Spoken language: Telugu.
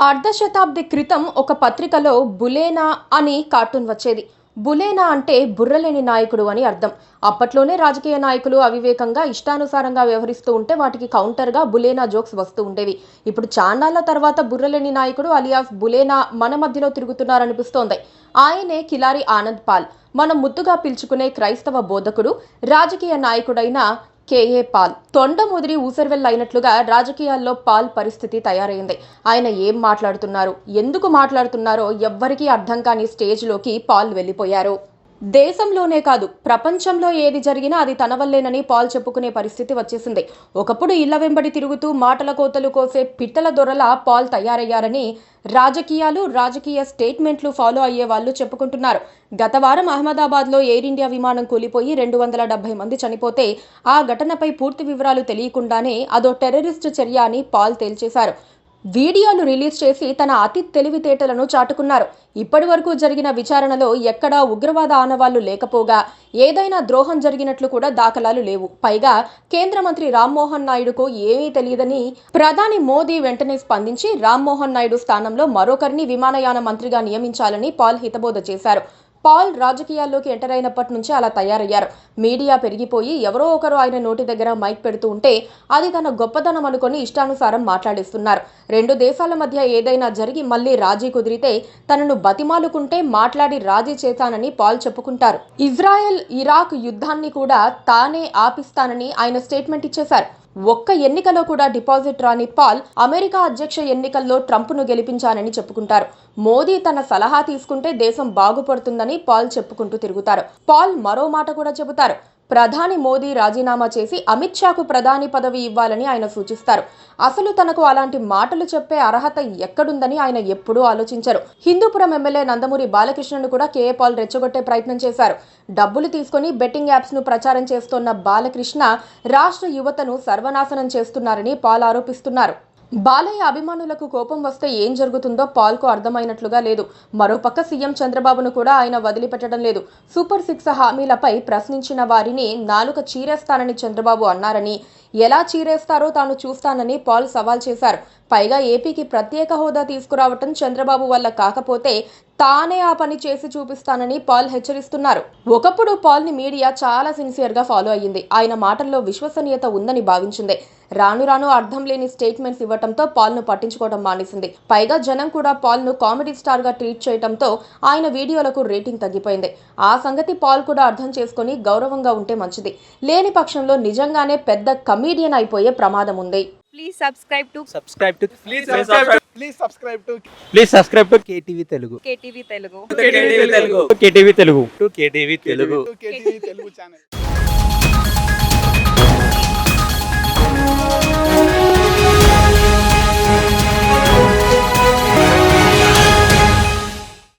అర్ధ శతాబ్ది క్రితం ఒక పత్రికలో బులేనా అని కార్టూన్ వచ్చేది. బులేనా అంటే బుర్రలేని నాయకుడు అని అర్థం. అప్పట్లోనే రాజకీయ నాయకులు అవివేకంగా ఇష్టానుసారంగా వ్యవహరిస్తూ ఉంటే వాటికి కౌంటర్గా బులేనా జోక్స్ వస్తూ ఉండేవి. ఇప్పుడు చాన్నాళ్ల తర్వాత బుర్రలేని నాయకుడు అలియాస్ బులేనా మన మధ్యలో తిరుగుతున్నారనిపిస్తోంది. ఆయనే కిలారి ఆనంద్ పాల్. మనం ముద్దుగా పిలుచుకునే క్రైస్తవ బోధకుడు, రాజకీయ నాయకుడైన కేఏ పాల్. తొండ ముదిరి ఊసర్వెల్లైనట్లుగా రాజకీయాల్లో పాల్ పరిస్థితి తయారైంది. ఆయన ఏం మాట్లాడుతున్నారు, ఎందుకు మాట్లాడుతున్నారో ఎవ్వరికీ అర్థం కాని స్టేజ్లోకి పాల్ వెళ్లిపోయారు. దేశంలోనే కాదు, ప్రపంచంలో ఏది జరిగినా అది తన వల్లేనని పాల్ చెప్పుకునే పరిస్థితి వచ్చేసింది. ఒకప్పుడు ఇళ్ల వెంబడి తిరుగుతూ మాటల కోతలు కోసే పిట్టల దొరలా పాల్ తయారయ్యారని రాజకీయ స్టేట్మెంట్లు ఫాలో అయ్యే వాళ్ళు చెప్పుకుంటున్నారు. గత వారం అహ్మదాబాద్లో ఎయిర్ ఇండియా విమానం కూలిపోయి 270 మంది చనిపోతే ఆ ఘటనపై పూర్తి వివరాలు తెలియకుండానే అదో టెర్రరిస్టు చర్య అని పాల్ తేల్చేశారు. వీడియోలు రిలీజ్ చేసి తన అతి తెలివితేటలను చాటుకున్నారు. ఇప్పటి వరకు జరిగిన విచారణలో ఎక్కడా ఉగ్రవాద ఆనవాళ్లు లేకపోగా ఏదైనా ద్రోహం జరిగినట్లు కూడా దాఖలాలు లేవు. పైగా కేంద్ర మంత్రి రామ్మోహన్ నాయుడుకు ఏమీ తెలియదని ప్రధాని మోదీ వెంటనే స్పందించి రామ్మోహన్ నాయుడు స్థానంలో మరొకరిని విమానయాన మంత్రిగా నియమించాలని పాల్ హితబోధ చేశారు. పాల్ రాజకీయాల్లోకి ఎంటర్ అయినప్పటి నుంచి అలా తయారయ్యారు. మీడియా పెరిగిపోయి ఎవరో ఒకరు ఆయన నోటి దగ్గర మైక్ పెడుతూ ఉంటే అది తన గొప్పదనం అనుకుని ఇష్టానుసారం మాట్లాడేస్తున్నారు. రెండు దేశాల మధ్య ఏదైనా జరిగి మళ్లీ రాజీ కుదిరితే తనను బతిమాలుకుంటే మాట్లాడి రాజీ చేశానని పాల్ చెప్పుకుంటారు. ఇజ్రాయెల్ ఇరాక్ యుద్ధాన్ని కూడా తానే ఆపిస్తానని ఆయన స్టేట్మెంట్ ఇచ్చేశారు. ఒక్క ఎన్నికలో కూడా డిపాజిట్ రాని పాల్ అమెరికా అధ్యక్ష ఎన్నికల్లో ట్రంప్ను గెలిపించానని చెప్పుకుంటారు. మోదీ తన సలహా తీసుకుంటే దేశం బాగుపడుతుందని పాల్ చెప్పుకుంటూ తిరుగుతారు. పాల్ మరో మాట కూడా చెబుతారు. ప్రధాని మోదీ రాజీనామా చేసి అమిత్ షాకు ప్రధాని పదవి ఇవ్వాలని ఆయన సూచిస్తారు. అసలు తనకు అలాంటి మాటలు చెప్పే అర్హత ఎక్కడుందని ఆయన ఎప్పుడూ ఆలోచించరు. హిందూపురం ఎమ్మెల్యే నందమూరి బాలకృష్ణను కూడా కేఏ పాల్ రెచ్చగొట్టే ప్రయత్నం చేశారు. డబ్బులు తీసుకుని బెట్టింగ్ యాప్స్ ను ప్రచారం చేస్తోన్న బాలకృష్ణ రాష్ట్ర యువతను సర్వనాశనం చేస్తున్నారని పాల్ ఆరోపిస్తున్నారు. బాలయ్య అభిమానులకు కోపం వస్తే ఏం జరుగుతుందో పాల్కు అర్థమైనట్లుగా లేదు. మరోపక్క సీఎం చంద్రబాబును కూడా ఆయన వదిలిపెట్టడం లేదు. సూపర్ 6 హామీలపై ప్రశ్నించిన వారిని నాలుక చీరేస్తానని చంద్రబాబు అన్నారని, ఎలా చీరేస్తారో తాను చూస్తానని పాల్ సవాల్ చేశారు. పైగా ఏపీకి ప్రత్యేక హోదా తీసుకురావటం చంద్రబాబు వల్ల కాకపోతే తానే ఆ పని చేసి చూపిస్తానని పాల్ హెచ్చరిస్తున్నారు. ఒకప్పుడు పాల్ ని మీడియా చాలా సిన్సియర్ గా ఫాలో అయ్యింది. ఆయన మాటల్లో విశ్వసనీయత ఉందని భావించింది. రాను రాను అర్థం లేని స్టేట్మెంట్స్ ఇవ్వడంతో పాల్ ను పట్టించుకోవడం మానేసింది. పైగా జనం కూడా పాల్ ను కామెడీ స్టార్ గా ట్రీట్ చేయడంతో ఆయన వీడియోలకు రేటింగ్ తగ్గిపోయింది. ఆ సంగతి పాల్ కూడా అర్థం చేసుకుని గౌరవంగా ఉంటే మంచిది. లేని పక్షంలో నిజంగానే పెద్ద కమీడియన్ అయిపోయే ప్రమాదం ఉంది. Please subscribe to KTV Telugu. KTV Telugu. KTV Telugu channel.